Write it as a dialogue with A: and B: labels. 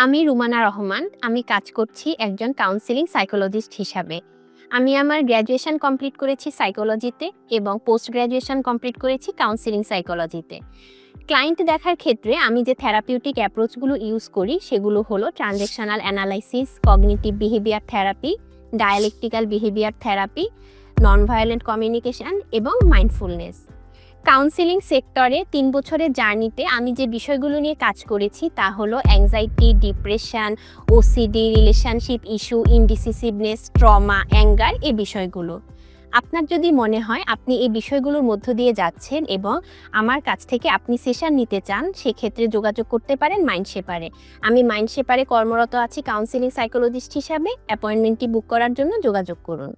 A: আমি রুমানা রহমান। আমি কাজ করছি একজন কাউন্সেলিং সাইকোলজিস্ট হিসাবে। আমি আমার গ্র্যাজুয়েশন কমপ্লিট করেছি সাইকোলজিতে এবং পোস্ট গ্র্যাজুয়েশন কমপ্লিট করেছি কাউন্সেলিং সাইকোলজিতে। ক্লায়েন্ট দেখার ক্ষেত্রে আমি যে থেরাপিউটিক অ্যাপ্রোচগুলো ইউজ করি সেগুলো হলো transactional analysis, cognitive behaviour therapy, dialectical behaviour therapy, নন ভায়োলেন্ট কমিউনিকেশন এবং মাইন্ডফুলনেস। কাউন্সেলিং সেক্টরে ৩ বছরের জার্নিতে আমি যে বিষয়গুলো নিয়ে কাজ করেছি তা হলো anxiety, depression, OCD, relationship issue, indecisiveness, trauma, anger এই বিষয়গুলো। আপনার যদি মনে হয় আপনি এই বিষয়গুলোর মধ্য দিয়ে যাচ্ছেন এবং আমার কাছ থেকে আপনি সেশন নিতে চান, সেক্ষেত্রে যোগাযোগ করতে পারেন মাইন্ডশেপারে। আমি মাইন্ডশেপারে কর্মরত আছি কাউন্সেলিং সাইকোলজিস্ট হিসাবে। অ্যাপয়েন্টমেন্টটি বুক করার জন্য যোগাযোগ করুন।